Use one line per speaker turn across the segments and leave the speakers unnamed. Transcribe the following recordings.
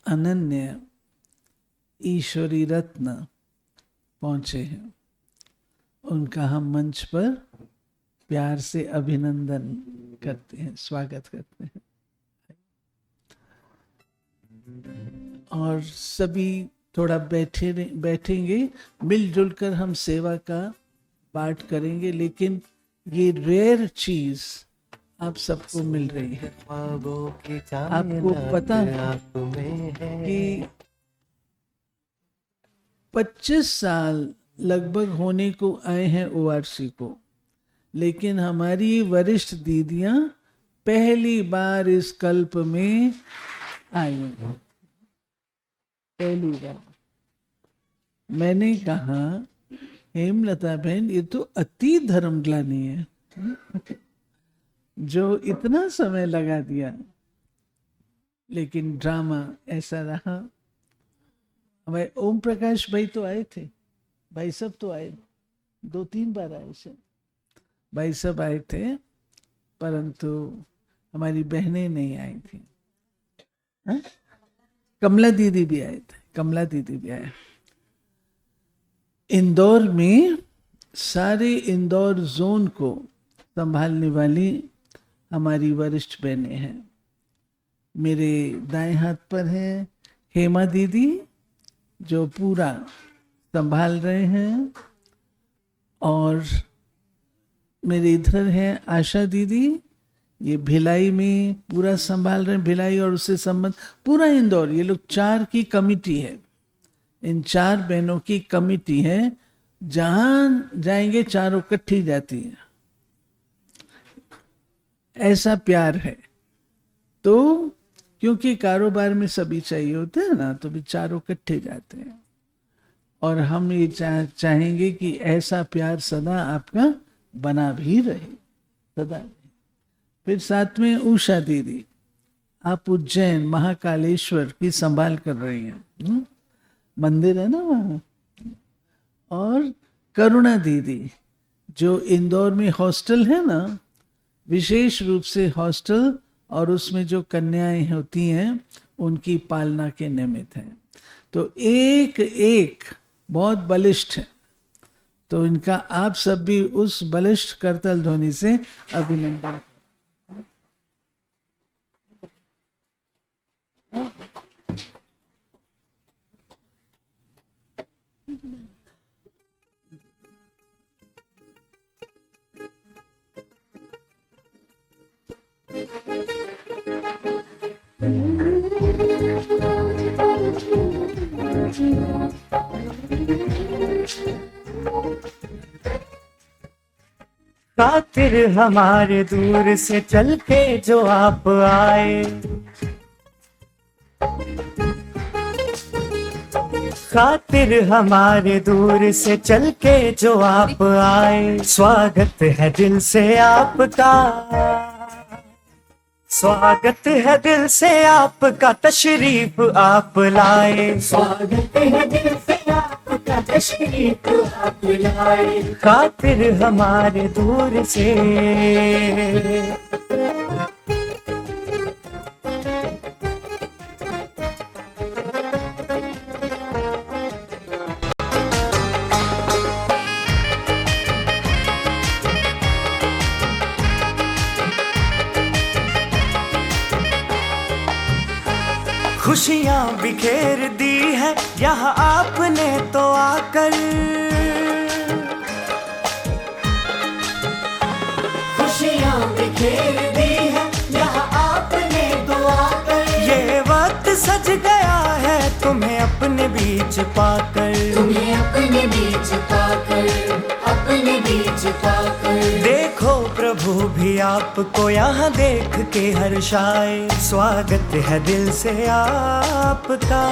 अनन्य ईश्वरी रत्न पहुंचे हैं, उनका हम मंच पर प्यार से अभिनंदन करते हैं, स्वागत करते हैं। और सभी थोड़ा बैठेंगे, मिलजुल कर हम सेवा का पाठ करेंगे, लेकिन ये रेयर चीज आप सबको मिल रही है। आपको पता है कि 25 साल लगभग होने को आए हैं ORC को, लेकिन हमारी वरिष्ठ दीदियां पहली बार इस कल्प में आई हैं, पहली बार। मैंने कहा हेमलता बहन, ये तो अति धर्मग्लानि है जो इतना समय लगा दिया, लेकिन ड्रामा ऐसा रहा। हमारे ओम प्रकाश भाई तो आए थे, भाई सब तो आए, 2-3 बार आए से भाई सब आए थे, परंतु हमारी बहनें नहीं आई थी। हाँ? कमला दीदी भी आए थे, कमला दीदी भी आए। इंदौर में सारे इंदौर जोन को संभालने वाली हमारी वरिष्ठ बहनें हैं। मेरे दाएं हाथ पर है हेमा दीदी जो पूरा संभाल रहे हैं, और मेरे इधर है आशा दीदी, ये भिलाई में पूरा संभाल रहे हैं, भिलाई और उससे संबंध पूरा इंदौर। ये लोग 4 की कमिटी है, इन 4 बहनों की कमिटी है, जहां जाएंगे चारों इकट्ठी जाती है, ऐसा प्यार है। तो क्योंकि कारोबार में सभी चाहिए होते हैं ना, तो भी चारों इकट्ठे जाते हैं, और हम ये चाहेंगे कि ऐसा प्यार सदा आपका बना भी रहे, सदा। फिर साथ में उषा दीदी, आप उज्जैन महाकालेश्वर की संभाल कर रही हैं, मंदिर है ना वहाँ। और करुणा दीदी जो इंदौर में हॉस्टल है ना, विशेष रूप से हॉस्टल और उसमें जो कन्याएं होती हैं उनकी पालना के निमित्त हैं। तो एक एक बहुत बलिष्ठ है, तो इनका आप सब भी उस बलिष्ठ करतल ध्वनि से अभिनंदन।
खातिर हमारे दूर से चल के जो आप आए, खातिर हमारे दूर से चल के जो आप आए, स्वागत है दिल से आपका, स्वागत है दिल से आपका, तशरीफ आप लाए, स्वागत है दिल से आपका, तशरीफ आप लाए, खातिर हमारे दूर से। खुशियां बिखेर दी है यहाँ आपने तो आकर, खुशियां बिखेर दी है यहाँ आपने तो आकर, ये वक्त सज गया है तुम्हें अपने बीच पाकर, तुम्हें अपने बीच पाकर, अपने बीच पाकर। देखो प्रभु भी आपको यहाँ देख के हर्षाए, स्वागत है दिल से आपका,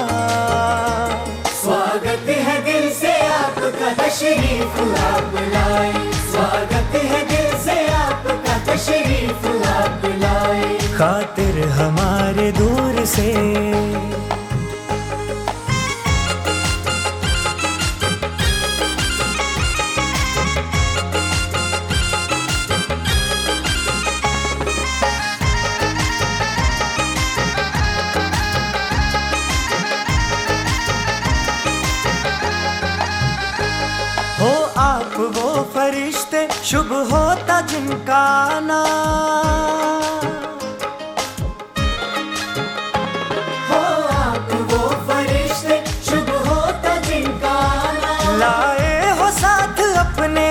स्वागत है दिल से आपका, तशरीफ आप लाए, स्वागत है दिल से आपका, तशरीफ आप लाए, खातिर हमारे दूर से। वो फरिश्ते शुभ होता जिनका आना, हो आप वो फरिश्ते शुभ होता जिनका आना, लाए हो साथ अपने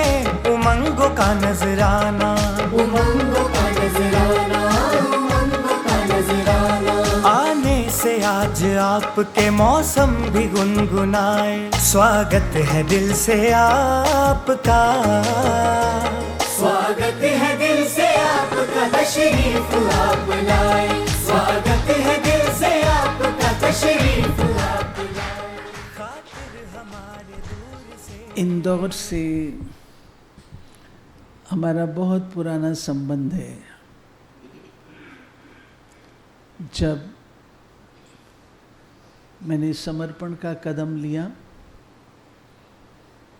उमंगों का नजराना, उमंगों का नजराना, उमंगों का नजराना। आने से आज आपके मौसम भी गुनगुनाए, स्वागत है दिल से आपका, स्वागत है दिल से आपका, तशरीफ आप लाए, स्वागत है दिल से आपका, तशरीफ आप लाए। खातिर हमारे दूर से
इंदौर से हमारा बहुत पुराना संबंध है। जब मैंने समर्पण का कदम लिया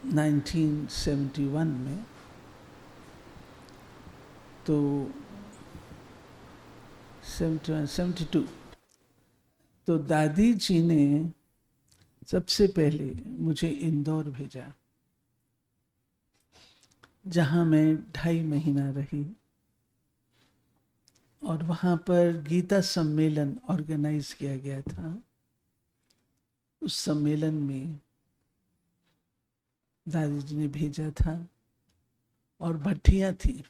1971 में, तो 72 तो दादी जी ने सबसे पहले मुझे इंदौर भेजा, जहाँ मैं 2.5 महीना रही, और वहाँ पर गीता सम्मेलन ऑर्गेनाइज किया गया था। उस सम्मेलन में दादी जी ने भेजा था, और भट्टियाँ थी,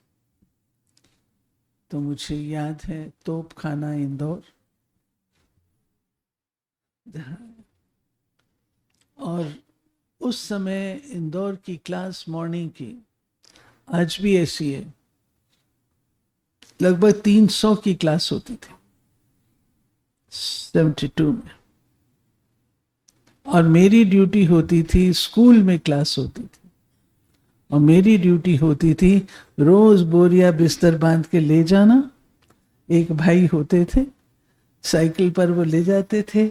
तो मुझे याद है तोप खाना इंदौर, और उस समय इंदौर की क्लास मॉर्निंग की आज भी ऐसी है, लगभग 300 की क्लास होती थी 72 में, और मेरी ड्यूटी होती थी, स्कूल में क्लास होती थी, और मेरी ड्यूटी होती थी रोज बोरिया बिस्तर बांध के ले जाना। एक भाई होते थे, साइकिल पर वो ले जाते थे,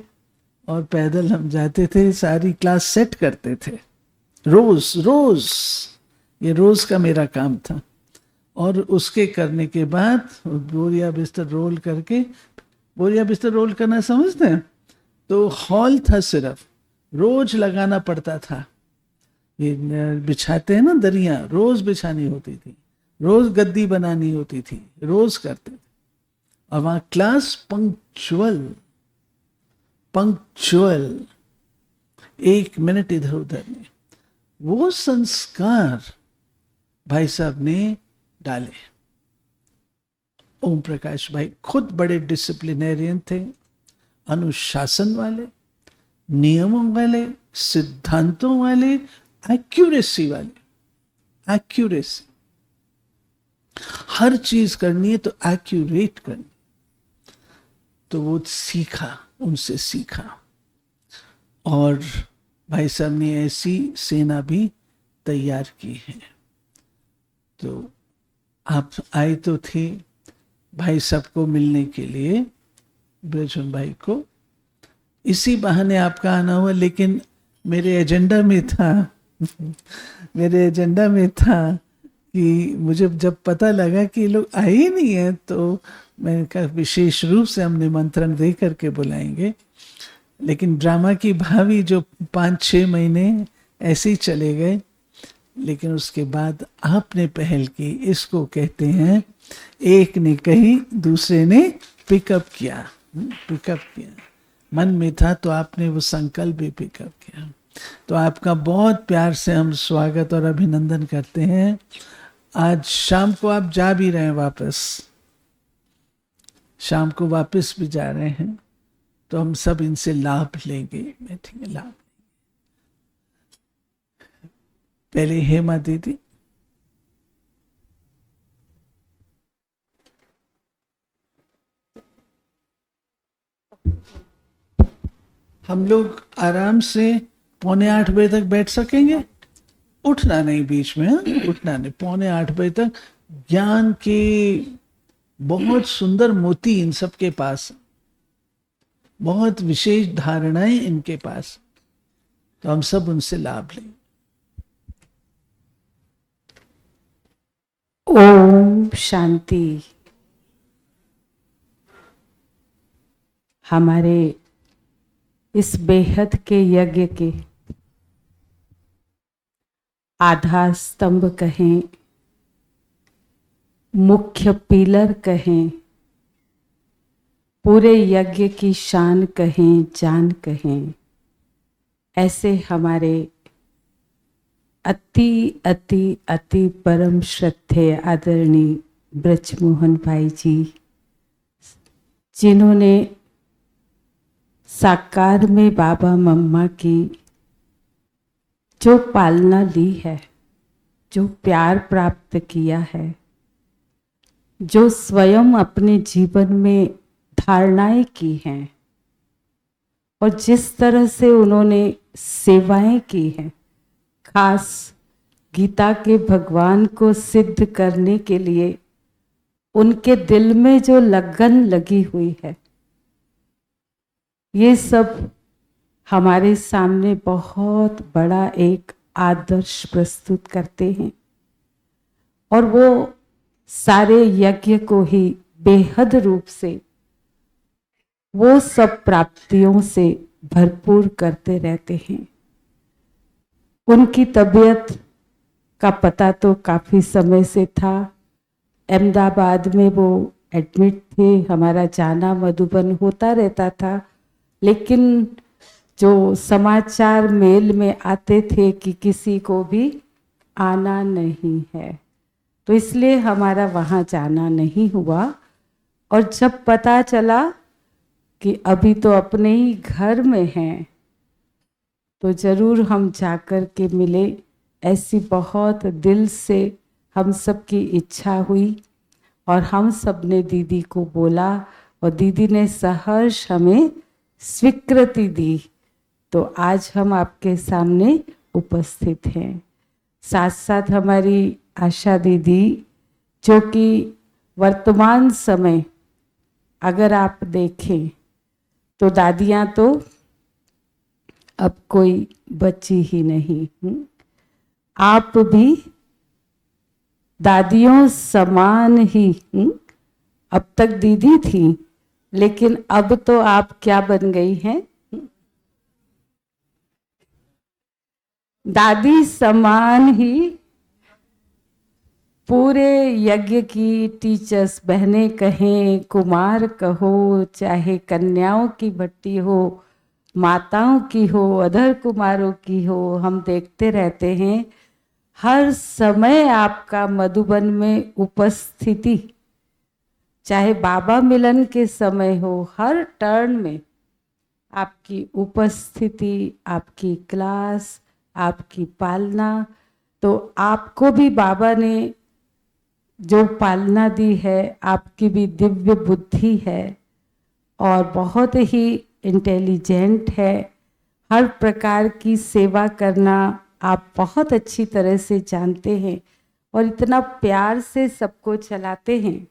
और पैदल हम जाते थे, सारी क्लास सेट करते थे, रोज रोज, ये रोज का मेरा काम था। और उसके करने के बाद बोरिया बिस्तर रोल करके, बोरिया बिस्तर रोल करना समझते हैं, तो हॉल था, सिर्फ रोज लगाना पड़ता था, ये बिछाते हैं ना दरिया, रोज बिछानी होती थी, रोज गद्दी बनानी होती थी, रोज करते थे। और वहाँ क्लास पंक्चुअल, 1 मिनट इधर उधर नहीं। वो संस्कार भाई साहब ने डाले। ओम प्रकाश भाई खुद बड़े डिसिप्लिनेरियन थे, अनुशासन वाले, नियमों वाले, सिद्धांतों वाले, एक्यूरेसी वाले। एक्यूरेसी, हर चीज करनी है तो एक्यूरेट करनी। तो वो सीखा, उनसे सीखा, और भाई साहब ने ऐसी सेना भी तैयार की है। तो आप आए तो थे भाई साहब को मिलने के लिए, ब्रजन भाई को, इसी बहाने आपका आना हुआ, लेकिन मेरे एजेंडा में था मेरे एजेंडा में था कि मुझे जब पता लगा कि लोग आए ही नहीं है, तो मैंने कहा विशेष रूप से हम निमंत्रण दे करके बुलाएंगे। लेकिन ड्रामा की भावी जो 5-6 महीने ऐसे ही चले गए, लेकिन उसके बाद आपने पहल की। इसको कहते हैं एक ने कही, दूसरे ने पिकअप किया। मन में था तो आपने वो संकल्प भी पिकअप किया। तो आपका बहुत प्यार से हम स्वागत और अभिनंदन करते हैं। आज शाम को आप जा भी रहे हैं वापस, शाम को वापस भी जा रहे हैं, तो हम सब इनसे लाभ लेंगे, बैठेंगे, लाभ। पहले हेमा दीदी। हम लोग आराम से 7:45 बजे तक बैठ सकेंगे, उठना नहीं बीच में, उठना नहीं। 7:45 बजे तक ज्ञान के बहुत सुंदर मोती इन सब के पास, बहुत विशेष धारणाएं इनके पास, तो हम सब उनसे लाभ लें।
ओम शांति। हमारे इस बेहद के यज्ञ के आधार स्तंभ कहें, मुख्य पिलर कहें, पूरे यज्ञ की शान कहें, जान कहें, ऐसे हमारे अति अति अति परम श्रद्धेय आदरणीय ब्रजमोहन भाई जी, जिन्होंने साकार में बाबा मम्मा की जो पालना ली है, जो प्यार प्राप्त किया है, जो स्वयं अपने जीवन में धारणाएं की हैं और जिस तरह से उन्होंने सेवाएं की हैं, खास गीता के भगवान को सिद्ध करने के लिए उनके दिल में जो लगन लगी हुई है, ये सब हमारे सामने बहुत बड़ा एक आदर्श प्रस्तुत करते हैं। और वो सारे यज्ञ को ही बेहद रूप से वो सब प्राप्तियों से भरपूर करते रहते हैं। उनकी तबीयत का पता तो काफ़ी समय से था। अहमदाबाद में वो एडमिट थे, हमारा जाना मधुबन होता रहता था, लेकिन जो समाचार मेल में आते थे कि किसी को भी आना नहीं है, तो इसलिए हमारा वहाँ जाना नहीं हुआ। और जब पता चला कि अभी तो अपने ही घर में हैं, तो ज़रूर हम जाकर के मिले, ऐसी बहुत दिल से हम सब की इच्छा हुई। और हम सब ने दीदी को बोला और दीदी ने सहर्ष हमें स्वीकृति दी। तो आज हम आपके सामने उपस्थित हैं। साथ साथ हमारी आशा दीदी, जो कि वर्तमान समय अगर आप देखें तो दादियाँ तो अब कोई बची ही नहीं। आप भी दादियों समान ही अब तक दीदी थी, लेकिन अब तो आप क्या बन गई हैं? दादी समान ही पूरे यज्ञ की टीचर्स बहनें कहें, कुमार कहो, चाहे कन्याओं की भट्टी हो, माताओं की हो, अधर कुमारों की हो, हम देखते रहते हैं हर समय आपका मधुबन में उपस्थिति, चाहे बाबा मिलन के समय हो, हर टर्न में आपकी उपस्थिति, आपकी क्लास, आपकी पालना। तो आपको भी बाबा ने जो पालना दी है, आपकी भी दिव्य बुद्धि है और बहुत ही इंटेलिजेंट है। हर प्रकार की सेवा करना आप बहुत अच्छी तरह से जानते हैं और इतना प्यार से सबको चलाते हैं।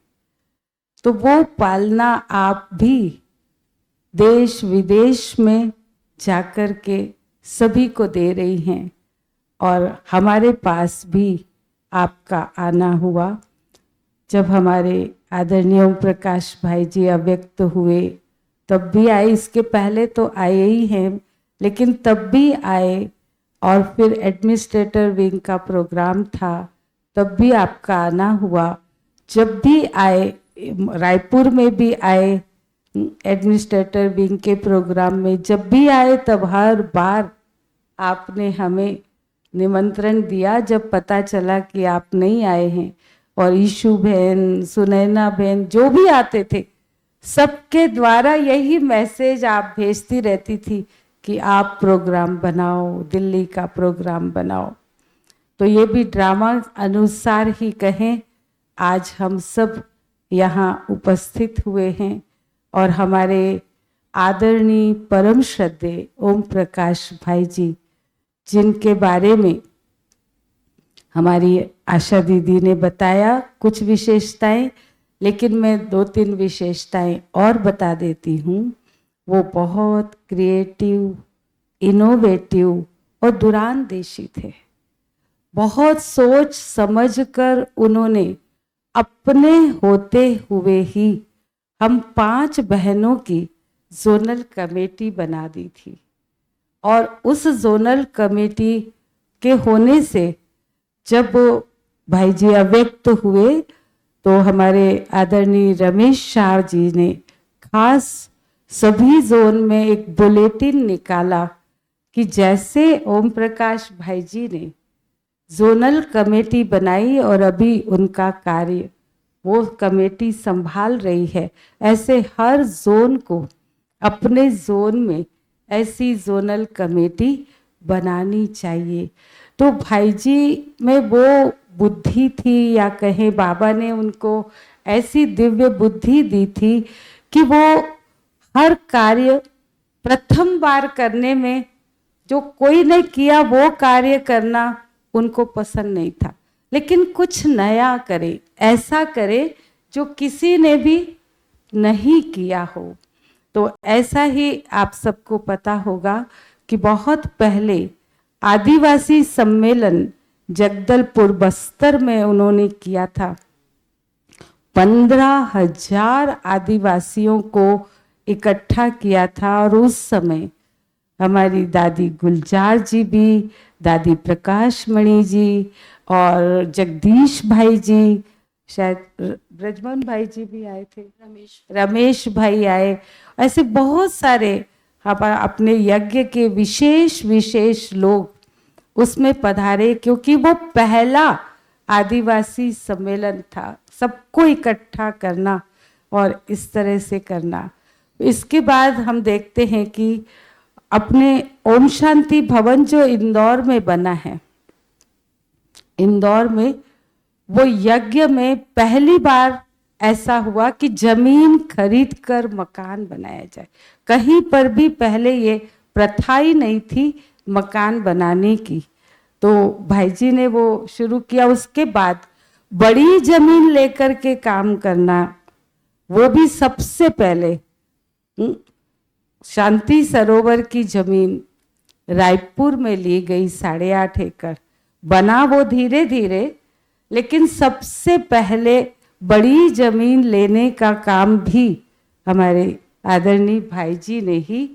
तो वो पालना आप भी देश विदेश में जाकर के सभी को दे रही हैं। और हमारे पास भी आपका आना हुआ। जब हमारे आदरणीय ओम प्रकाश भाई जी अव्यक्त हुए तब भी आए, इसके पहले तो आए ही हैं, लेकिन तब भी आए। और फिर एडमिनिस्ट्रेटर विंग का प्रोग्राम था, तब भी आपका आना हुआ। जब भी आए, रायपुर में भी आए एडमिनिस्ट्रेटर विंग के प्रोग्राम में, जब भी आए तब हर बार आपने हमें निमंत्रण दिया। जब पता चला कि आप नहीं आए हैं, और ईशु बहन, सुनैना बहन जो भी आते थे, सबके द्वारा यही मैसेज आप भेजती रहती थी कि आप प्रोग्राम बनाओ, दिल्ली का प्रोग्राम बनाओ। तो ये भी ड्रामा अनुसार ही कहें, आज हम सब यहाँ उपस्थित हुए हैं और हमारे आदरणीय परम श्रद्धेय ओम प्रकाश भाई जी, जिनके बारे में हमारी आशा दीदी ने बताया कुछ विशेषताएं, लेकिन मैं 2-3 विशेषताएं और बता देती हूँ। वो बहुत क्रिएटिव, इनोवेटिव और दूरंदेशी थे। बहुत सोच समझकर उन्होंने अपने होते हुए ही हम 5 बहनों की जोनल कमेटी बना दी थी। और उस जोनल कमेटी के होने से जब भाई जी अव्यक्त हुए तो हमारे आदरणीय रमेश शाह जी ने खास सभी जोन में एक बुलेटिन निकाला कि जैसे ओम प्रकाश भाई जी ने जोनल कमेटी बनाई और अभी उनका कार्य वो कमेटी संभाल रही है, ऐसे हर जोन को अपने जोन में ऐसी जोनल कमेटी बनानी चाहिए। तो भाई जी में वो बुद्धि थी, या कहें बाबा ने उनको ऐसी दिव्य बुद्धि दी थी कि वो हर कार्य प्रथम बार करने में, जो कोई ने किया वो कार्य करना उनको पसंद नहीं था, लेकिन कुछ नया करे, ऐसा करे जो किसी ने भी नहीं किया हो। तो ऐसा ही आप सबको पता होगा कि बहुत पहले आदिवासी सम्मेलन जगदलपुर बस्तर में उन्होंने किया था। 15,000 आदिवासियों को इकट्ठा किया था, और उस समय हमारी दादी गुलजार जी भी, दादी प्रकाश मणि जी और जगदीश भाई जी, शायद ब्रजमोहन भाई जी भी आए थे, रमेश भाई आए, ऐसे बहुत सारे अपने यज्ञ के विशेष लोग उसमें पधारे, क्योंकि वो पहला आदिवासी सम्मेलन था, सबको इकट्ठा करना और इस तरह से करना। इसके बाद हम देखते हैं कि अपने ओम शांति भवन जो इंदौर में बना है, इंदौर में वो यज्ञ में पहली बार ऐसा हुआ कि जमीन खरीद कर मकान बनाया जाए। कहीं पर भी पहले ये प्रथा ही नहीं थी मकान बनाने की, तो भाई जी ने वो शुरू किया। उसके बाद बड़ी जमीन लेकर के काम करना, वो भी सबसे पहले शांति सरोवर की जमीन रायपुर में ली गई, 8.5 एकड़। बना वो धीरे धीरे, लेकिन सबसे पहले बड़ी जमीन लेने का काम भी हमारे आदरणीय भाई जी ने ही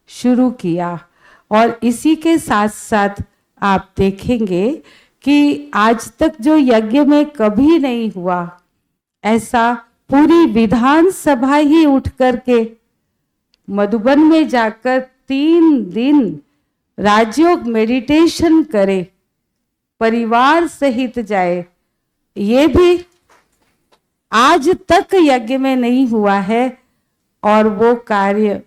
शुरू किया। और इसी के साथ साथ आप देखेंगे कि आज तक जो यज्ञ में कभी नहीं हुआ, ऐसा पूरी विधानसभा ही उठ करके मधुबन में जाकर 3 दिन राजयोग मेडिटेशन करे, परिवार सहित जाए, ये भी आज तक यज्ञ में नहीं हुआ है। और वो कार्य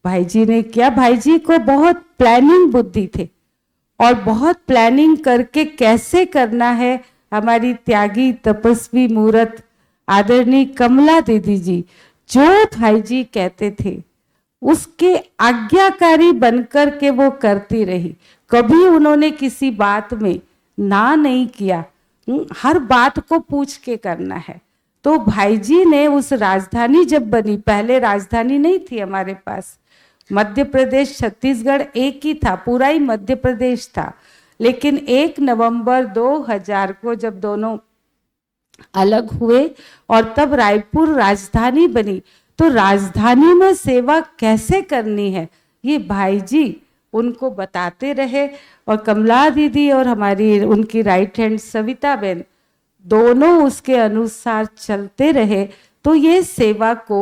भाई जी ने किया। भाई जी को बहुत प्लानिंग बुद्धि थे, और बहुत प्लानिंग करके कैसे करना है। हमारी त्यागी तपस्वी मूर्त आदरणीय कमला दीदी जी जो भाई जी कहते थे उसके आज्ञाकारी बनकर के वो करती रही। कभी उन्होंने किसी बात में ना नहीं किया, हर बात को पूछ के करना है। तो भाई जी ने उस राजधानी जब बनी, पहले राजधानी नहीं थी हमारे पास, मध्य प्रदेश छत्तीसगढ़ एक ही था, पूरा ही मध्य प्रदेश था। लेकिन 1 नवंबर 2000 को जब दोनों अलग हुए और तब रायपुर राजधानी बनी, तो राजधानी में सेवा कैसे करनी है ये भाई जी उनको बताते रहे। और कमला दीदी और हमारी उनकी राइट हैंड सविता बहन दोनों उसके अनुसार चलते रहे, तो ये सेवा को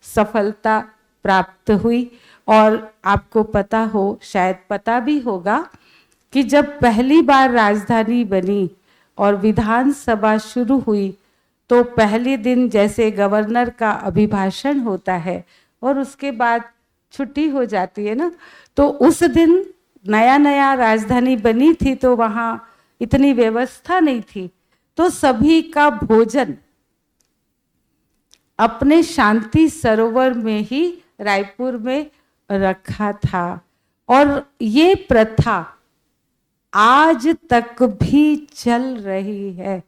सफलता प्राप्त हुई। और आपको पता हो, शायद पता भी होगा, कि जब पहली बार राजधानी बनी और विधानसभा शुरू हुई, तो पहले दिन जैसे गवर्नर का अभिभाषण होता है और उसके बाद छुट्टी हो जाती है ना, तो उस दिन नया नया राजधानी बनी थी, तो वहाँ इतनी व्यवस्था नहीं थी, तो सभी का भोजन अपने शांति सरोवर में ही रायपुर में रखा था। और ये प्रथा आज तक भी चल रही है।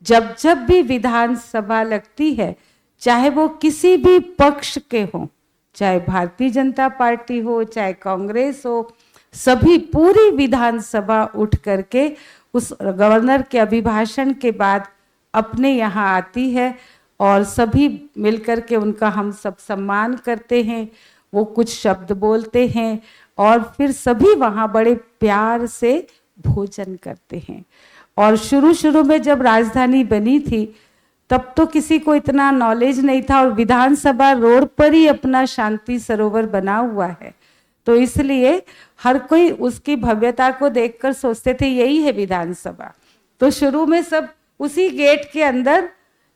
जब जब भी विधानसभा लगती है, चाहे वो किसी भी पक्ष के हो, चाहे भारतीय जनता पार्टी हो, चाहे कांग्रेस हो, सभी पूरी विधानसभा उठ करके उस गवर्नर के अभिभाषण के बाद अपने यहाँ आती है और सभी मिलकर के उनका हम सब सम्मान करते हैं। वो कुछ शब्द बोलते हैं और फिर सभी वहाँ बड़े प्यार से भोजन करते हैं। और शुरू शुरू में जब राजधानी बनी थी तब तो किसी को इतना नॉलेज नहीं था, और विधानसभा रोड पर ही अपना शांति सरोवर बना हुआ है, तो इसलिए हर कोई उसकी भव्यता को देखकर सोचते थे यही है विधानसभा। तो शुरू में सब उसी गेट के अंदर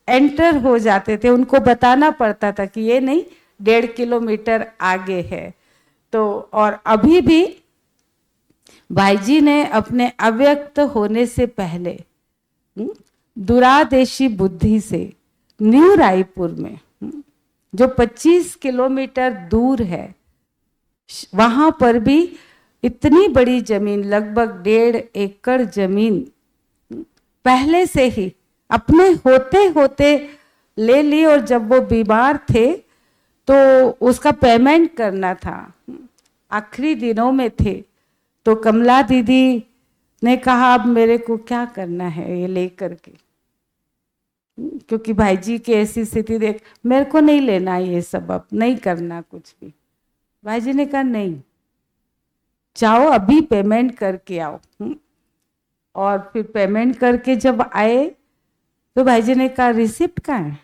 एंटर हो जाते थे, उनको बताना पड़ता था कि ये नहीं 1.5 किलोमीटर आगे है। तो और अभी भी भाई जी ने अपने अव्यक्त होने से पहले दुरादेशी बुद्धि से न्यू रायपुर में जो 25 किलोमीटर दूर है, वहां पर भी इतनी बड़ी जमीन, लगभग 1.5 एकड़ जमीन पहले से ही अपने होते होते ले ली, और जब वो बीमार थे तो उसका पेमेंट करना था, आखिरी दिनों में थे, तो कमला दीदी ने कहा अब मेरे को क्या करना है ये लेकर के, क्योंकि भाई जी की ऐसी स्थिति देख मेरे को नहीं लेना ये सब, अब नहीं करना कुछ भी। भाई जी ने कहा नहीं, जाओ अभी पेमेंट करके आओ। और फिर पेमेंट करके जब आए तो भाई जी ने कहा रिसिप्ट कहाँ है?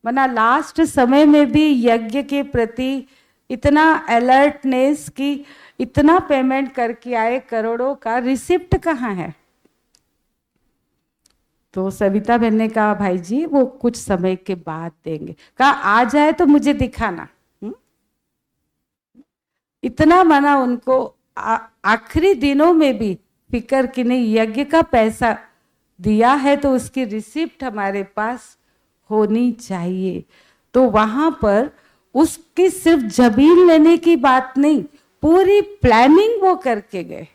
मना लास्ट समय में भी यज्ञ के प्रति इतना अलर्टनेस की इतना पेमेंट करके आए करोड़ों का, रिसिप्ट कहाँ है? तो सविता बहन ने कहा भाई जी वो कुछ समय के बाद देंगे। कहा आ जाए तो मुझे दिखाना। इतना मना उनको आखिरी दिनों में भी फिक्र कि नहीं, यज्ञ का पैसा दिया है तो उसकी रिसिप्ट हमारे पास होनी चाहिए। तो वहां पर उसकी सिर्फ जमीन लेने की बात नहीं, पूरी प्लानिंग वो करके गए,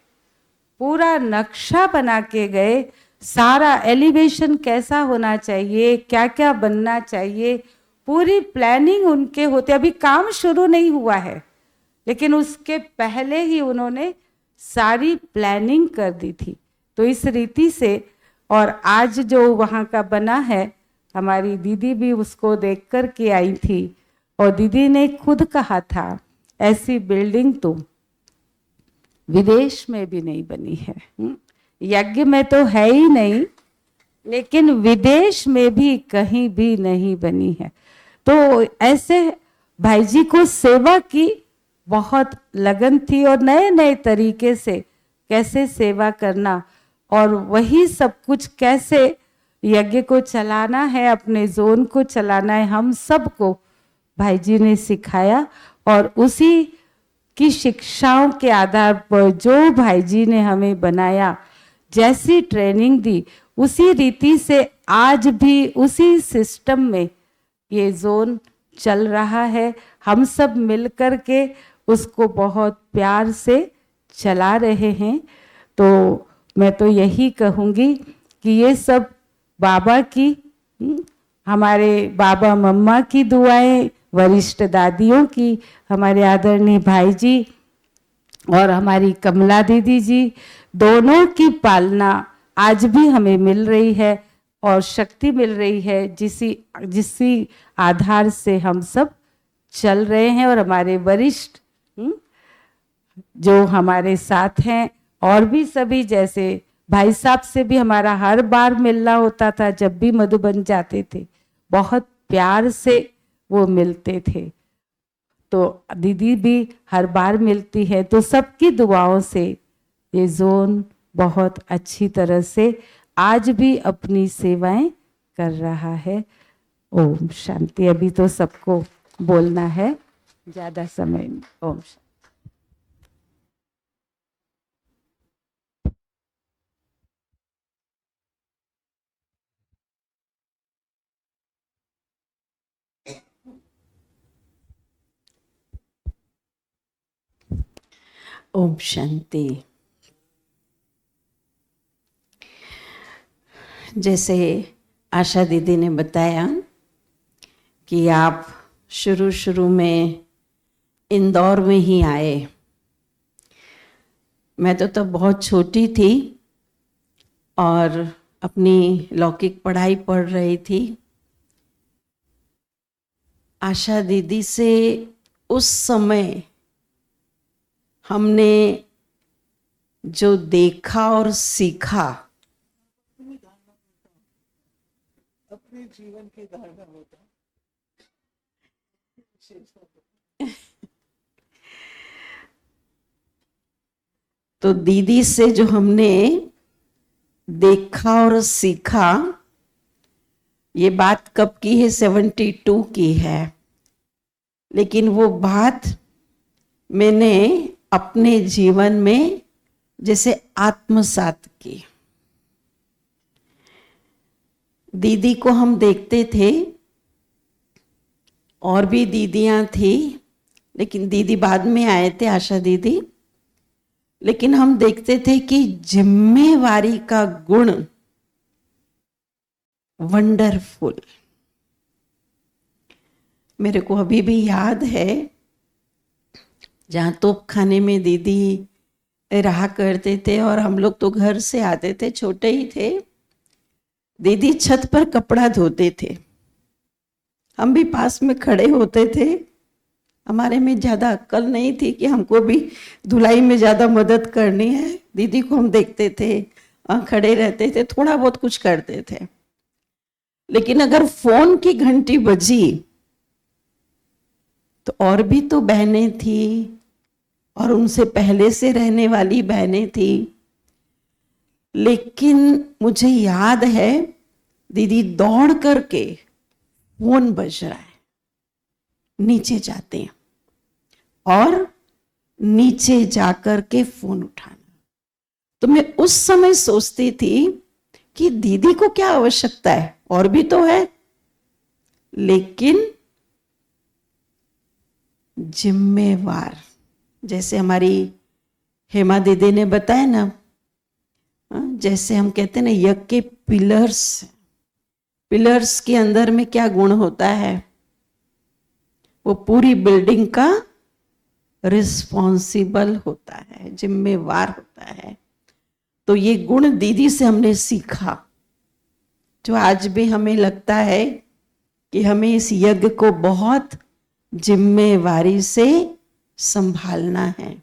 पूरा नक्शा बना के गए, सारा एलिवेशन कैसा होना चाहिए, क्या क्या बनना चाहिए, पूरी प्लानिंग उनके होते। अभी काम शुरू नहीं हुआ है, लेकिन उसके पहले ही उन्होंने सारी प्लानिंग कर दी थी। तो इस रीति से, और आज जो वहाँ का बना है, हमारी दीदी भी उसको देख कर के आई थी, और दीदी ने खुद कहा था ऐसी बिल्डिंग तो विदेश में भी नहीं बनी है। यज्ञ में तो है ही नहीं, लेकिन विदेश में भी कहीं भी नहीं बनी है। तो ऐसे भाई जी को सेवा की बहुत लगन थी, और नए नए तरीके से कैसे सेवा करना और वही सब कुछ कैसे यज्ञ को चलाना है, अपने जोन को चलाना है, हम सबको भाई जी ने सिखाया। और उसी की शिक्षाओं के आधार पर जो भाई जी ने हमें बनाया, जैसी ट्रेनिंग दी, उसी रीति से आज भी उसी सिस्टम में ये जोन चल रहा है। हम सब मिलकर के उसको बहुत प्यार से चला रहे हैं। तो मैं तो यही कहूँगी कि ये सब बाबा की, हमारे बाबा मम्मा की दुआएं, वरिष्ठ दादियों की, हमारे आदरणीय भाई जी और हमारी कमला दीदी जी, दोनों की पालना आज भी हमें मिल रही है और शक्ति मिल रही है, जिसी आधार से हम सब चल रहे हैं। और हमारे वरिष्ठ जो हमारे साथ हैं, और भी सभी, जैसे भाई साहब से भी हमारा हर बार मिलना होता था, जब भी मधुबन जाते थे बहुत प्यार से वो मिलते थे। तो दीदी भी हर बार मिलती है। तो सबकी दुआओं से ये जोन बहुत अच्छी तरह से आज भी अपनी सेवाएं कर रहा है। ओम शांति। अभी तो सबको बोलना है, ज़्यादा समय में। ओम शांति।
ओम शांति। जैसे आशा दीदी ने बताया कि आप शुरू में इंदौर में ही आए। मैं तो तब बहुत छोटी थी और अपनी लौकिक पढ़ाई पढ़ रही थी। आशा दीदी से उस समय हमने जो देखा और सीखा,
अपने जीवन की धारणा होता
तो दीदी से जो हमने देखा और सीखा, ये बात कब की है? 72 की है। लेकिन वो बात मैंने अपने जीवन में जैसे आत्मसात की। दीदी को हम देखते थे, और भी दीदियां थी, लेकिन दीदी बाद में आए थे, आशा दीदी। लेकिन हम देखते थे कि जिम्मेवारी का गुण वंडरफुल। मेरे को अभी भी याद है, जहाँ तोप खाने में दीदी रहा करते थे और हम लोग तो घर से आते थे, छोटे ही थे। दीदी छत पर कपड़ा धोते थे, हम भी पास में खड़े होते थे। हमारे में ज़्यादा अक्ल नहीं थी कि हमको भी धुलाई में ज़्यादा मदद करनी है। दीदी को हम देखते थे, खड़े रहते थे, थोड़ा बहुत कुछ करते थे। लेकिन अगर फोन की घंटी बजी तो और भी तो बहनें थी, और उनसे पहले से रहने वाली बहनें थी। लेकिन मुझे याद है, दीदी दौड़ करके, फोन बज रहा है, नीचे जाते हैं और नीचे जाकर के फोन उठाना। तो मैं उस समय सोचती थी कि दीदी को क्या आवश्यकता है, और भी तो है। लेकिन जिम्मेवार, जैसे हमारी हेमा दीदी ने बताया ना, जैसे हम कहते हैं ना, यज्ञ के पिलर्स के अंदर में क्या गुण होता है? वो पूरी बिल्डिंग का रिस्पॉन्सिबल होता है, जिम्मेवार होता है। तो ये गुण दीदी से हमने सीखा, जो आज भी हमें लगता है कि हमें इस यज्ञ को बहुत जिम्मेवारी से संभालना है।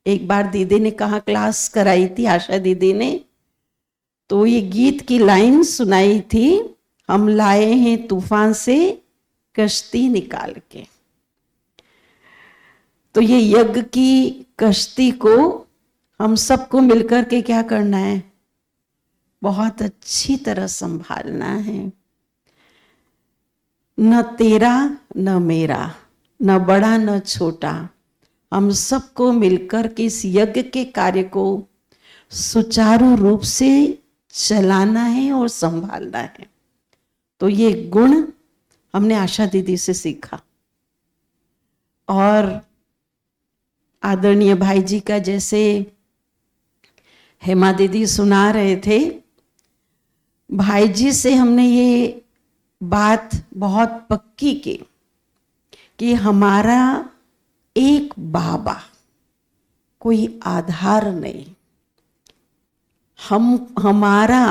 एक बार दीदी ने कहा, क्लास कराई थी आशा दीदी ने, तो ये गीत की लाइन सुनाई थी, हम लाए हैं तूफान से कश्ती निकाल के। तो ये यज्ञ की कश्ती को हम सबको मिलकर के क्या करना है? बहुत अच्छी तरह संभालना है। न तेरा न मेरा, न बड़ा न छोटा, हम सबको मिलकर के इस यज्ञ के कार्य को सुचारू रूप से चलाना है और संभालना है। तो ये गुण हमने आशा दीदी से सीखा। और आदरणीय भाई जी का, जैसे हेमा दीदी सुना रहे थे, भाई जी से हमने ये बात बहुत पक्की की कि हमारा एक बाबा, कोई आधार नहीं, हमारा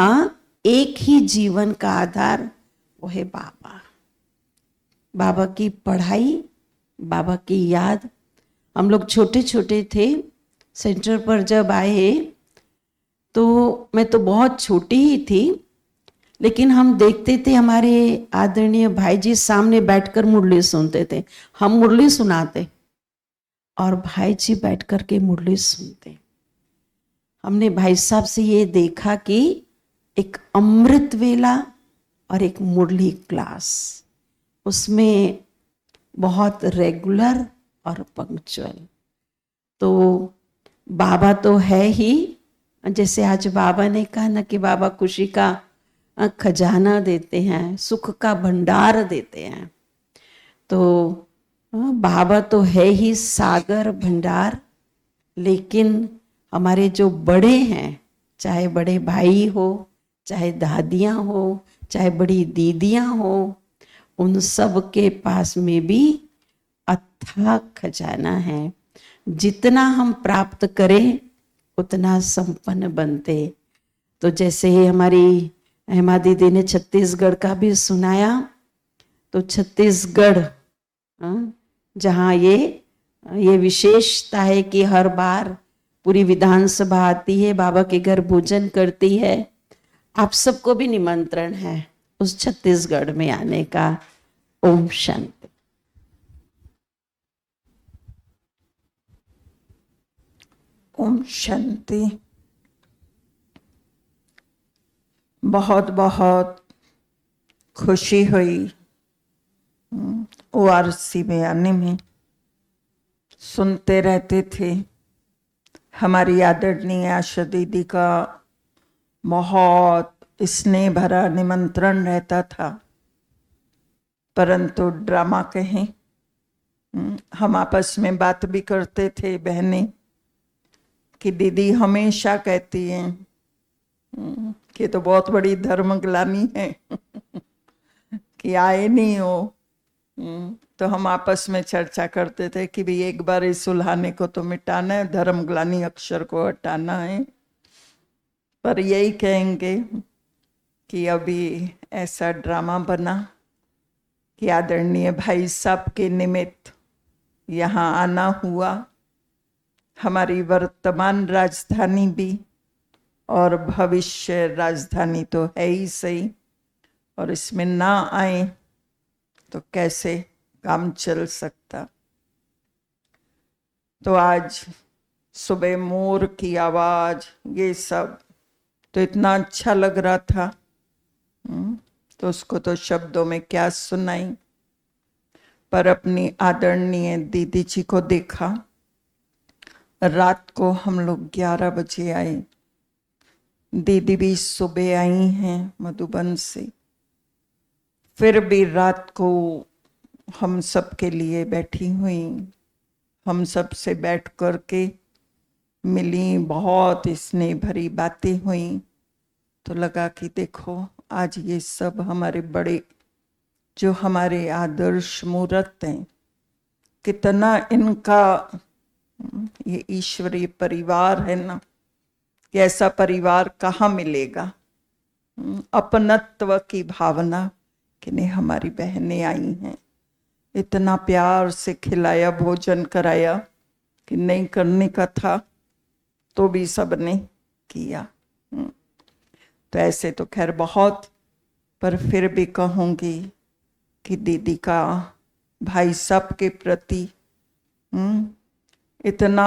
एक ही जीवन का आधार, वो है बाबा। बाबा की पढ़ाई, बाबा की याद। हम लोग छोटे छोटे थे, सेंटर पर जब आए तो मैं तो बहुत छोटी ही थी, लेकिन हम देखते थे हमारे आदरणीय भाई जी सामने बैठकर मुरली सुनते थे। हम मुरली सुनाते और भाई जी बैठ कर के मुरली सुनते। हमने भाई साहब से ये देखा कि एक अमृत वेला और एक मुरली क्लास, उसमें बहुत रेगुलर और पंक्चुअल। तो बाबा तो है ही, जैसे आज बाबा ने कहा ना कि बाबा खुशी का खजाना देते हैं, सुख का भंडार देते हैं। तो बाबा तो है ही सागर भंडार, लेकिन हमारे जो बड़े हैं, चाहे बड़े भाई हो, चाहे दादियाँ हो, चाहे बड़ी दीदियाँ हो, उन सब के पास में भी अथाह खजाना है। जितना हम प्राप्त करें उतना संपन्न बनते। तो जैसे हमारी हेमा दीदी ने छत्तीसगढ़ का भी सुनाया, तो छत्तीसगढ़ जहाँ ये विशेषता है कि हर बार पूरी विधानसभा आती है, बाबा के घर भोजन करती है। आप सबको भी निमंत्रण है उस छत्तीसगढ़ में आने का। ओम शांति।
ओम शांति। बहुत बहुत खुशी हुई ORC में आने में। सुनते रहते थे, हमारी आदरणीय आशा दीदी का बहुत स्नेह भरा निमंत्रण रहता था, परंतु ड्रामा कहें, हम आपस में बात भी करते थे बहनें कि दीदी हमेशा कहती हैं कि तो बहुत बड़ी धर्मग्लानी है कि आए नहीं हो। तो हम आपस में चर्चा करते थे कि भाई एक बार इस सुलहाने को तो मिटाना है, धर्मग्लानी अक्षर को हटाना है। पर यही कहेंगे कि अभी ऐसा ड्रामा बना कि आदरणीय भाई साहब के निमित्त यहाँ आना हुआ। हमारी वर्तमान राजधानी भी और भविष्य राजधानी तो है ही सही, और इसमें ना आए तो कैसे काम चल सकता। तो आज सुबह मोर की आवाज, ये सब तो इतना अच्छा लग रहा था, तो उसको तो शब्दों में क्या सुनाई। पर अपनी आदरणीय दीदी जी को देखा। रात को हम लोग 11 बजे आए। दीदी भी सुबह आई हैं मधुबन से। फिर भी रात को हम सब के लिए बैठी हुई, हम सब से बैठ कर के मिली, बहुत स्नेह भरी बातें हुई। तो लगा कि देखो आज ये सब हमारे बड़े जो हमारे आदर्श मूर्त हैं, कितना इनका ये ईश्वरीय परिवार है ना, कि ऐसा परिवार कहाँ मिलेगा। अपनत्व की भावना कि नहीं, हमारी बहनें आई हैं, इतना प्यार से खिलाया, भोजन कराया कि नहीं करने का था तो भी सबने किया। तो ऐसे तो खैर बहुत, पर फिर भी कहूँगी कि दीदी का भाई साहब के प्रति इतना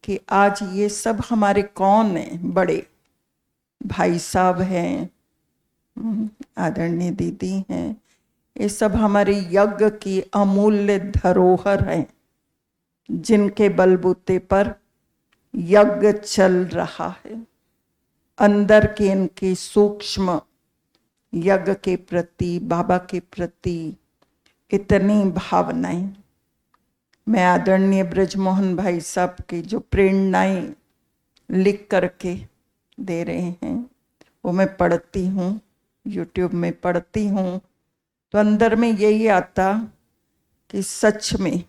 कि आज ये सब हमारे कौन हैं, बड़े भाई साहब हैं, आदरणीय दीदी हैं, ये सब हमारे यज्ञ की अमूल्य धरोहर हैं, जिनके बलबूते पर यज्ञ चल रहा है। अंदर के इनके सूक्ष्म यज्ञ के प्रति, बाबा के प्रति इतनी भावनाएं। मैं आदरणीय ब्रजमोहन भाई साहब की जो प्रेरणाएं लिख करके दे रहे हैं वो मैं पढ़ती हूँ, YouTube में पढ़ती हूँ, तो अंदर में यही आता कि सच में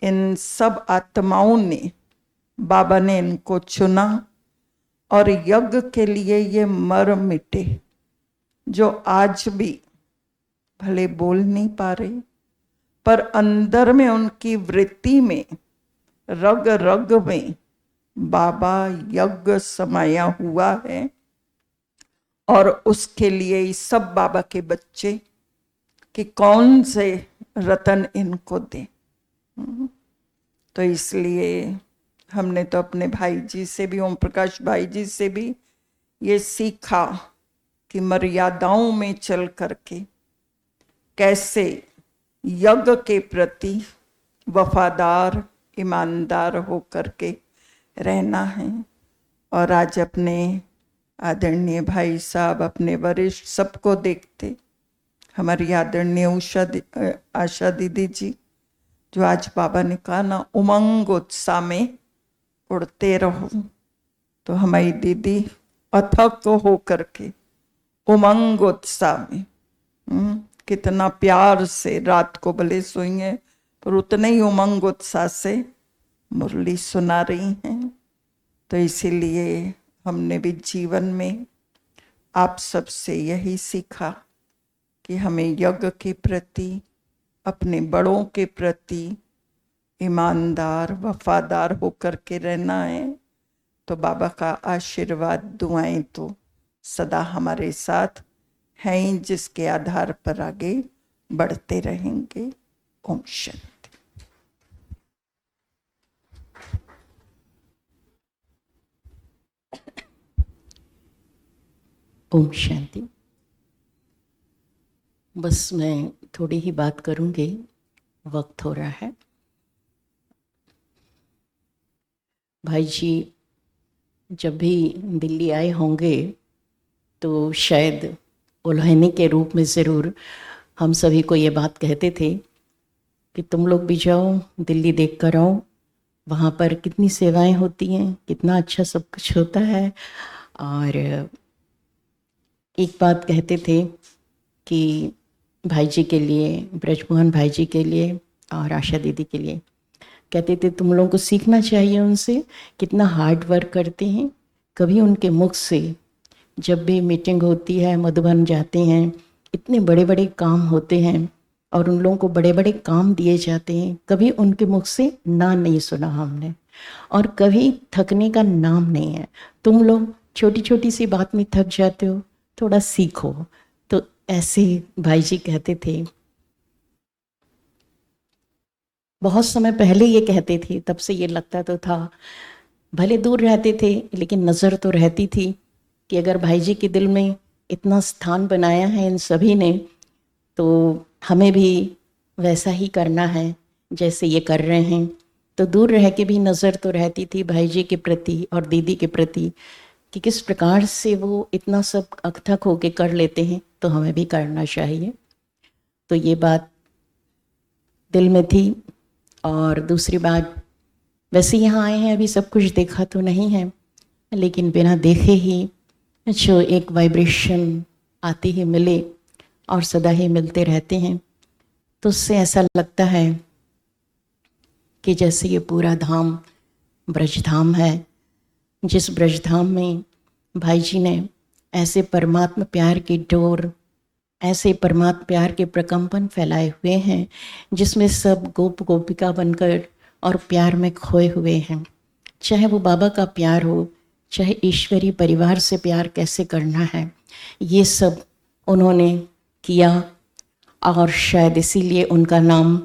इन सब आत्माओं ने, बाबा ने इनको चुना और यज्ञ के लिए ये मर मिटे, जो आज भी भले बोल नहीं पा रहे, पर अंदर में उनकी वृत्ति में, रग रग में बाबा यज्ञ समाया हुआ है। और उसके लिए सब बाबा के बच्चे कि कौन से रतन इनको दें। तो इसलिए हमने तो अपने भाई जी से भी, ओम प्रकाश भाई जी से भी ये सीखा कि मर्यादाओं में चल करके कैसे यज्ञ के प्रति वफादार, ईमानदार हो करके रहना है। और आज अपने आदरणीय भाई साहब, अपने वरिष्ठ सबको देखते, हमारी आदरणीय आशा दीदी जी, जो आज बाबा ने कहा ना, उमंग उत्साह में उड़ते रहो, तो हमारी दीदी अथक हो करके उमंग उत्साह में कितना प्यार से रात को भले सोई हैं, पर उतने ही उमंग उत्साह से मुरली सुना रही हैं। तो इसीलिए हमने भी जीवन में आप सबसे यही सीखा कि हमें यज्ञ के प्रति, अपने बड़ों के प्रति ईमानदार वफादार होकर के रहना है। तो बाबा का आशीर्वाद दुआएं तो सदा हमारे साथ हैं, जिसके आधार पर आगे बढ़ते रहेंगे। ओम शांति।
ओम शांति। बस मैं थोड़ी ही बात करूंगी, वक्त हो रहा है। भाई जी जब भी दिल्ली आए होंगे तो शायद उल्हानी के रूप में ज़रूर हम सभी को ये बात कहते थे कि तुम लोग भी जाओ, दिल्ली देख कर आओ, वहाँ पर कितनी सेवाएं होती हैं, कितना अच्छा सब कुछ होता है। और एक बात कहते थे कि भाई जी के लिए, ब्रजमोहन भाई जी के लिए और आशा दीदी के लिए, कहते थे तुम लोगों को सीखना चाहिए उनसे, कितना हार्ड वर्क करते हैं। कभी उनके मुख से जब भी मीटिंग होती है, मधुबन जाते हैं, इतने बड़े बड़े काम होते हैं और उन लोगों को बड़े बड़े काम दिए जाते हैं, कभी उनके मुख से ना नहीं सुना हमने, और कभी थकने का नाम नहीं है। तुम लोग छोटी छोटी सी बात में थक जाते हो, थोड़ा सीखो। तो ऐसे भाई जी कहते थे, बहुत समय पहले ये कहते थे, तब से ये लगता तो था, भले दूर रहते थे लेकिन नज़र तो रहती थी कि अगर भाई जी के दिल में इतना स्थान बनाया है इन सभी ने, तो हमें भी वैसा ही करना है जैसे ये कर रहे हैं। तो दूर रह के भी नज़र तो रहती थी भाई जी के प्रति और दीदी के प्रति कि किस प्रकार से वो इतना सब अकथक होके कर लेते हैं, तो हमें भी करना चाहिए। तो ये बात दिल में थी। और दूसरी बात, वैसे यहाँ आए हैं, अभी सब कुछ देखा तो नहीं है, लेकिन बिना देखे ही जो एक वाइब्रेशन आते ही मिले और सदा ही मिलते रहते हैं, तो उससे ऐसा लगता है कि जैसे ये पूरा धाम ब्रजधाम है, जिस ब्रजधाम में भाई जी ने ऐसे परमात्मा प्यार की डोर, ऐसे परमात्मा प्यार के प्रकंपन फैलाए हुए हैं, जिसमें सब गोप गोपिका बनकर और प्यार में खोए हुए हैं। चाहे वो बाबा का प्यार हो, चाहे ईश्वरीय परिवार से प्यार कैसे करना है, ये सब उन्होंने किया। और शायद इसीलिए उनका नाम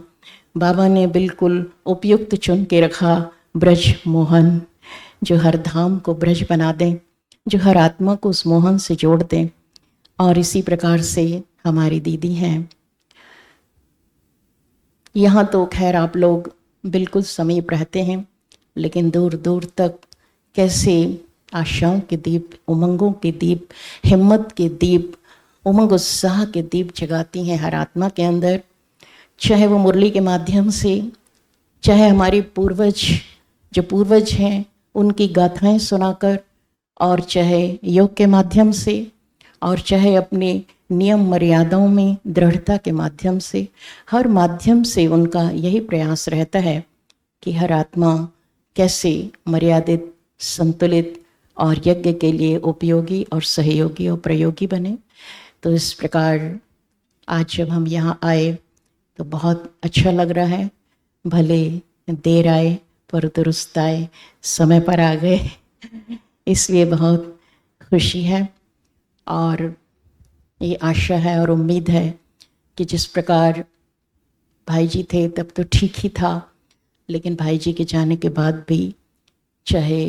बाबा ने बिल्कुल उपयुक्त चुन के रखा, ब्रज मोहन, जो हर धाम को ब्रज बना दें, जो हर आत्मा को उस मोहन से जोड़ दें। और इसी प्रकार से हमारी दीदी हैं। यहाँ तो खैर आप लोग बिल्कुल समीप रहते हैं, लेकिन दूर दूर तक कैसे आशाओं के दीप, उमंगों के दीप, हिम्मत के दीप, उमंग उत्साह के दीप जगाती हैं हर आत्मा के अंदर। चाहे वो मुरली के माध्यम से, चाहे हमारे पूर्वज जो पूर्वज हैं उनकी गाथाएं सुनाकर, और चाहे योग के माध्यम से, और चाहे अपने नियम मर्यादाओं में दृढ़ता के माध्यम से, हर माध्यम से उनका यही प्रयास रहता है कि हर आत्मा कैसे मर्यादित, संतुलित और यज्ञ के लिए उपयोगी और सहयोगी और प्रयोगी बने। तो इस प्रकार आज जब हम यहाँ आए तो बहुत अच्छा लग रहा है। भले देर आए पर दुरुस्त आए, समय पर आ गए, इसलिए बहुत खुशी है। और ये आशा है और उम्मीद है कि जिस प्रकार भाई जी थे तब तो ठीक ही था, लेकिन भाई जी के जाने के बाद भी चाहे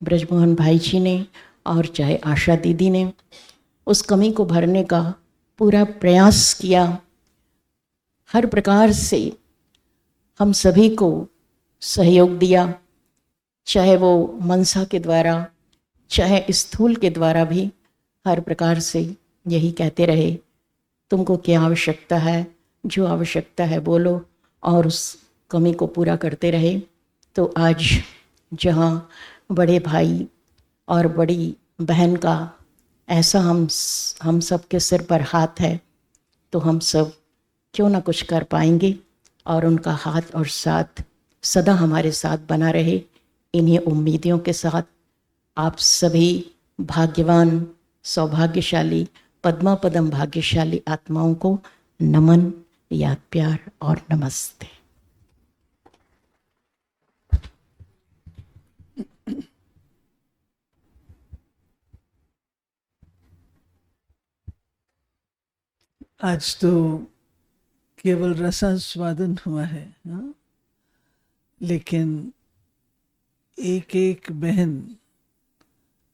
ब्रजमोहन भाई जी ने और चाहे आशा दीदी ने उस कमी को भरने का पूरा प्रयास किया। हर प्रकार से हम सभी को सहयोग दिया, चाहे वो मनसा के द्वारा, चाहे स्थूल के द्वारा भी। हर प्रकार से यही कहते रहे, तुमको क्या आवश्यकता है, जो आवश्यकता है बोलो, और उस कमी को पूरा करते रहे। तो आज जहाँ बड़े भाई और बड़ी बहन का ऐसा हम सब के सिर पर हाथ है, तो हम सब क्यों ना कुछ कर पाएंगे, और उनका हाथ और साथ सदा हमारे साथ बना रहे। इन्हीं उम्मीदों के साथ आप सभी भाग्यवान, सौभाग्यशाली, पद्मा पदम भाग्यशाली आत्माओं को नमन, याद, प्यार और नमस्ते।
आज तो केवल रसास्वादन हुआ है, हाँ? लेकिन एक एक बहन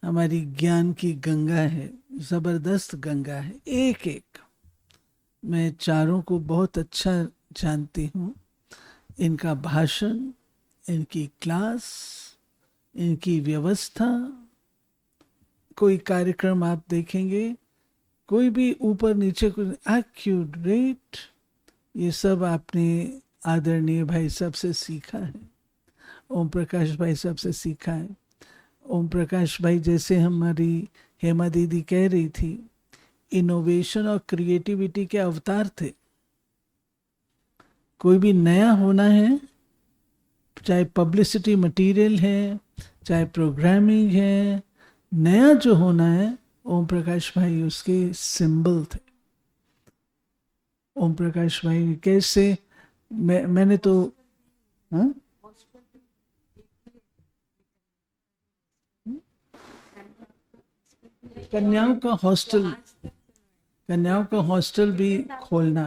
हमारी ज्ञान की गंगा है, जबरदस्त गंगा है। एक एक, मैं चारों को बहुत अच्छा जानती हूँ। इनका भाषण, इनकी क्लास, इनकी व्यवस्था, कोई कार्यक्रम आप देखेंगे, कोई भी ऊपर नीचे कुछ एक्यूरेट, ये सब आपने आदरणीय भाई साहब से सीखा है, ओम प्रकाश भाई साहब से सीखा है। ओम प्रकाश भाई जैसे हमारी हेमा दीदी कह रही थी, इनोवेशन और क्रिएटिविटी के अवतार थे। कोई भी नया होना है, चाहे पब्लिसिटी मटेरियल है, चाहे प्रोग्रामिंग है, नया जो होना है, ओम प्रकाश भाई उसके सिंबल थे। ओम प्रकाश भाई कैसे, मैंने तो हाँ? कन्याओं का हॉस्टल भी खोलना,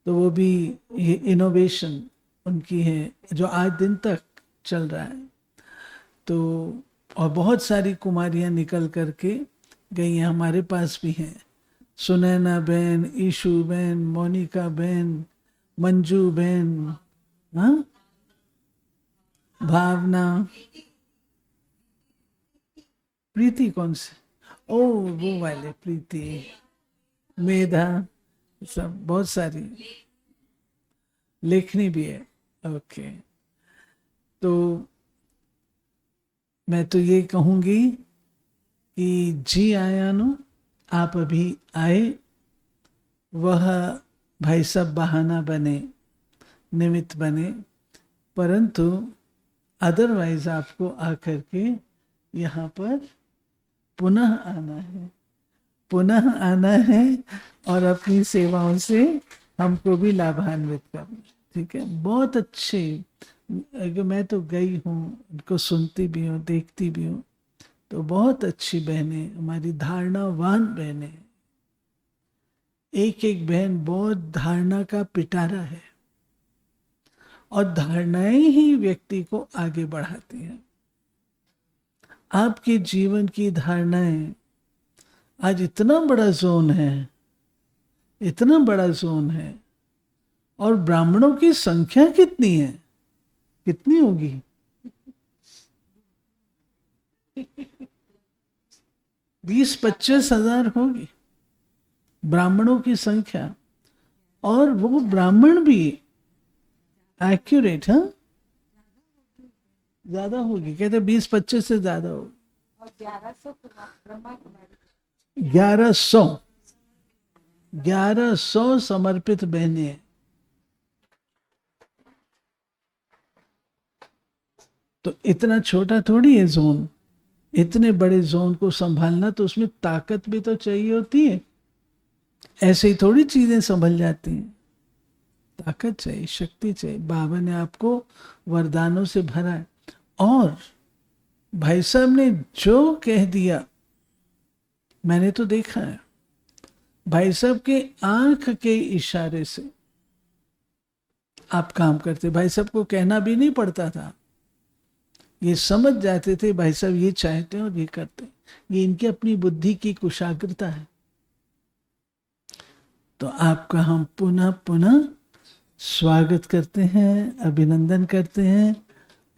तो वो भी ये इनोवेशन उनकी है जो आज दिन तक चल रहा है। तो और बहुत सारी कुमारियां निकल करके गई हैं, हमारे पास भी हैं, सुनैना बहन, ईशु बहन, मोनिका बहन, मंजू बहन, हाँ, भावना, प्रीति कौन से, ओ वो वाले प्रीति, मेधा, सब बहुत सारी, लेखनी भी है। ओके, तो मैं तो ये कहूँगी कि जी आयानो, आप अभी आए, वह भाई साहब बहाना बने, निमित्त बने, परंतु अदरवाइज आपको आकर के यहाँ पर पुनः आना है और अपनी सेवाओं से हमको भी लाभान्वित करना। ठीक है, बहुत अच्छे, मैं तो गई हूँ, उनको सुनती भी हूँ, देखती भी हूँ, तो बहुत अच्छी बहनें, हमारी धारणावान बहनें। एक एक बहन बहुत धारणा का पिटारा है, और धारणाएं ही व्यक्ति को आगे बढ़ाती हैं। आपके जीवन की धारणाएं, आज इतना बड़ा जोन है, इतना बड़ा जोन है, और ब्राह्मणों की संख्या कितनी है, कितनी होगी? 20-25 हजार होगी ब्राह्मणों की संख्या, और वो ब्राह्मण भी एक्यूरेट, हाँ, ज्यादा होगी, कहते 20-25 से ज्यादा होगी। 1100 समर्पित बहनें हैं। तो इतना छोटा थोड़ी है जोन, इतने बड़े जोन को संभालना, तो उसमें ताकत भी तो चाहिए होती है, ऐसे ही थोड़ी चीजें संभल जाती हैं, ताकत चाहिए, शक्ति चाहिए। बाबा ने आपको वरदानों से भरा है, और भाई साहब ने जो कह दिया, मैंने तो देखा है, भाई साहब के आंख के इशारे से आप काम करते, भाई साहब को कहना भी नहीं पड़ता था, ये समझ जाते थे भाई साहब ये चाहते हैं और ये करते हैं, ये इनकी अपनी बुद्धि की कुशाग्रता है। तो आपका हम पुनः पुनः स्वागत करते हैं, अभिनंदन करते हैं,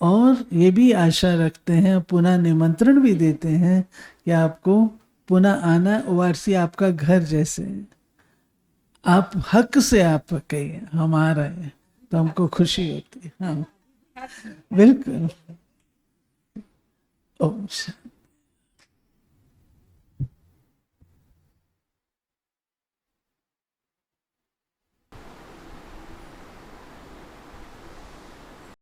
और ये भी आशा रखते हैं, पुनः निमंत्रण भी देते हैं कि आपको पुनः आना। ओआरसी आपका घर जैसे, आप हक से आप कहिए हम आ रहे हैं, तो हमको खुशी होती है। हाँ, बिल्कुल। ओम शांति।